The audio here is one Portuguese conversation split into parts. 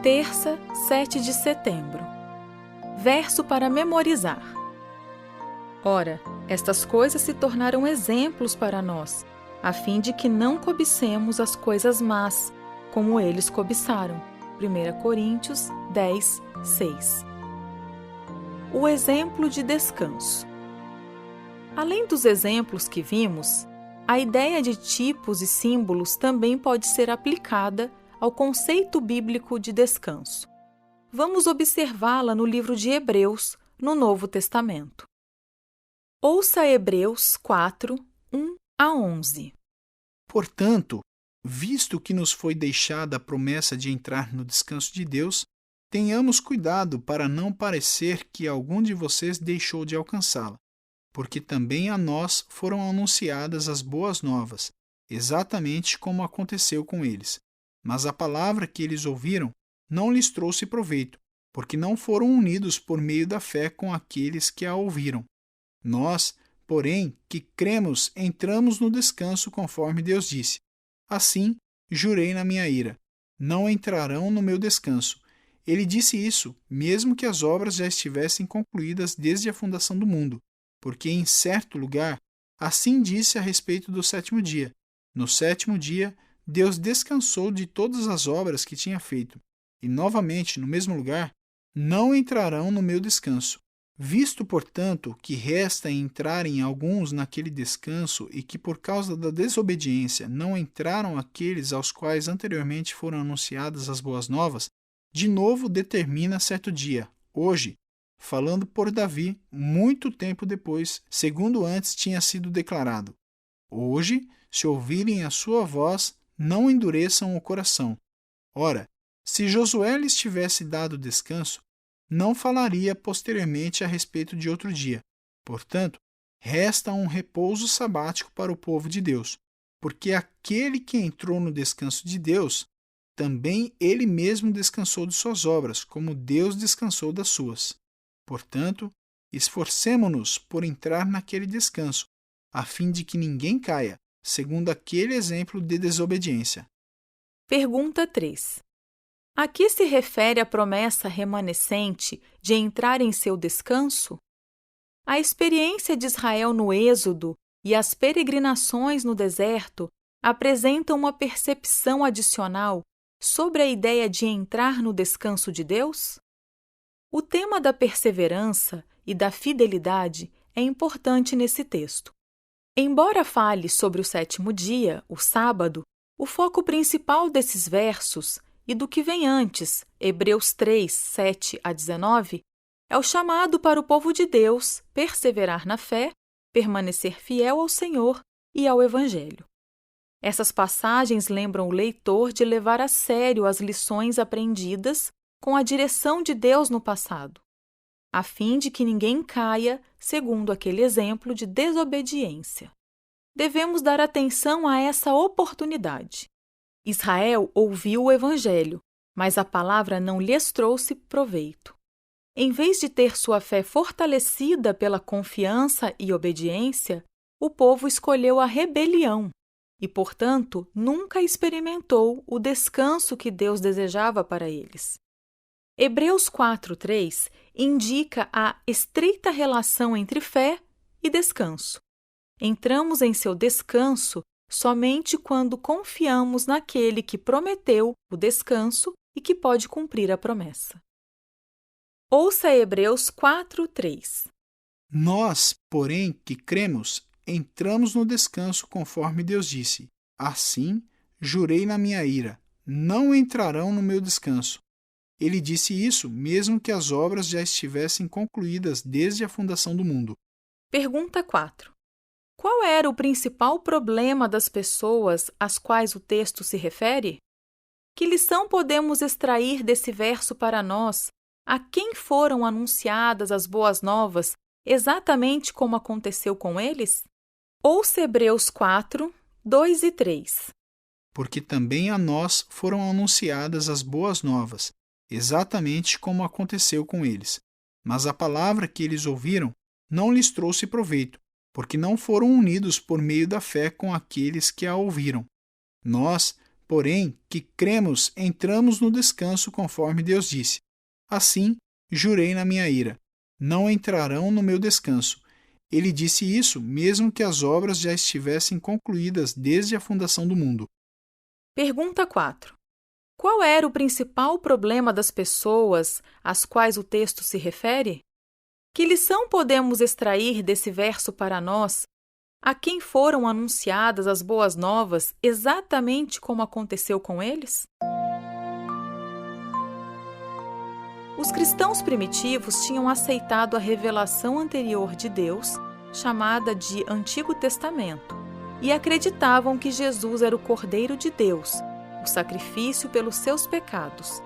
Terça, 7 de setembro. Verso para memorizar. Ora, estas coisas se tornaram exemplos para nós, a fim de que não cobicemos as coisas más, como eles cobiçaram. 1 Coríntios 10, 6. O exemplo de descanso. Além dos exemplos que vimos, a ideia de tipos e símbolos também pode ser aplicada ao conceito bíblico de descanso. Vamos observá-la no livro de Hebreus, no Novo Testamento. Ouça Hebreus 4, 1 a 11. Portanto, visto que nos foi deixada a promessa de entrar no descanso de Deus, tenhamos cuidado para não parecer que algum de vocês deixou de alcançá-la, porque também a nós foram anunciadas as boas novas, exatamente como aconteceu com eles. Mas a palavra que eles ouviram não lhes trouxe proveito, porque não foram unidos por meio da fé com aqueles que a ouviram. Nós, porém, que cremos, entramos no descanso conforme Deus disse. Assim, jurei na minha ira: não entrarão no meu descanso. Ele disse isso, mesmo que as obras já estivessem concluídas desde a fundação do mundo, porque em certo lugar, assim disse a respeito do sétimo dia. No sétimo dia, Deus descansou de todas as obras que tinha feito. E novamente, no mesmo lugar, não entrarão no meu descanso. Visto, portanto, que resta entrarem alguns naquele descanso e que por causa da desobediência não entraram aqueles aos quais anteriormente foram anunciadas as boas novas, de novo determina certo dia, hoje, falando por Davi, muito tempo depois, segundo antes tinha sido declarado: hoje, se ouvirem a sua voz, não endureçam o coração. Ora, se Josué lhes tivesse dado descanso, não falaria posteriormente a respeito de outro dia. Portanto, resta um repouso sabático para o povo de Deus, porque aquele que entrou no descanso de Deus, também ele mesmo descansou de suas obras, como Deus descansou das suas. Portanto, esforcemo-nos por entrar naquele descanso, a fim de que ninguém caia, segundo aquele exemplo de desobediência. Pergunta 3. A que se refere a promessa remanescente de entrar em seu descanso? A experiência de Israel no Êxodo e as peregrinações no deserto apresentam uma percepção adicional sobre a ideia de entrar no descanso de Deus? O tema da perseverança e da fidelidade é importante nesse texto. Embora fale sobre o sétimo dia, o sábado, o foco principal desses versos e do que vem antes, Hebreus 3, 7 a 19, é o chamado para o povo de Deus perseverar na fé, permanecer fiel ao Senhor e ao Evangelho. Essas passagens lembram o leitor de levar a sério as lições aprendidas com a direção de Deus no passado, a fim de que ninguém caia segundo aquele exemplo de desobediência. Devemos dar atenção a essa oportunidade. Israel ouviu o Evangelho, mas a palavra não lhes trouxe proveito. Em vez de ter sua fé fortalecida pela confiança e obediência, o povo escolheu a rebelião e, portanto, nunca experimentou o descanso que Deus desejava para eles. Hebreus 4:3 indica a estreita relação entre fé e descanso. Entramos em seu descanso somente quando confiamos naquele que prometeu o descanso e que pode cumprir a promessa. Ouça Hebreus 4:3. Nós, porém, que cremos, entramos no descanso conforme Deus disse. Assim, jurei na minha ira: não entrarão no meu descanso. Ele disse isso, mesmo que as obras já estivessem concluídas desde a fundação do mundo. Pergunta 4. Qual era o principal problema das pessoas às quais o texto se refere? Que lição podemos extrair desse verso para nós, a quem foram anunciadas as boas novas, exatamente como aconteceu com eles? Ouça Hebreus 4, 2 e 3. Porque também a nós foram anunciadas as boas novas, exatamente como aconteceu com eles. Mas a palavra que eles ouviram não lhes trouxe proveito, porque não foram unidos por meio da fé com aqueles que a ouviram. Nós, porém, que cremos, entramos no descanso conforme Deus disse. Assim, jurei na minha ira: não entrarão no meu descanso. Ele disse isso mesmo que as obras já estivessem concluídas desde a fundação do mundo. Pergunta 4. Qual era o principal problema das pessoas às quais o texto se refere? Que lição podemos extrair desse verso para nós, a quem foram anunciadas as boas novas exatamente como aconteceu com eles? Os cristãos primitivos tinham aceitado a revelação anterior de Deus, chamada de Antigo Testamento, e acreditavam que Jesus era o Cordeiro de Deus, o sacrifício pelos seus pecados.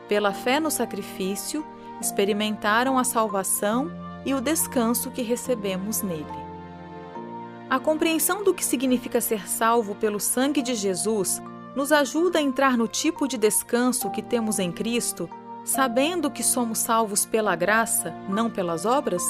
Pela fé no sacrifício, experimentaram a salvação e o descanso que recebemos nele. A compreensão do que significa ser salvo pelo sangue de Jesus nos ajuda a entrar no tipo de descanso que temos em Cristo, sabendo que somos salvos pela graça, não pelas obras?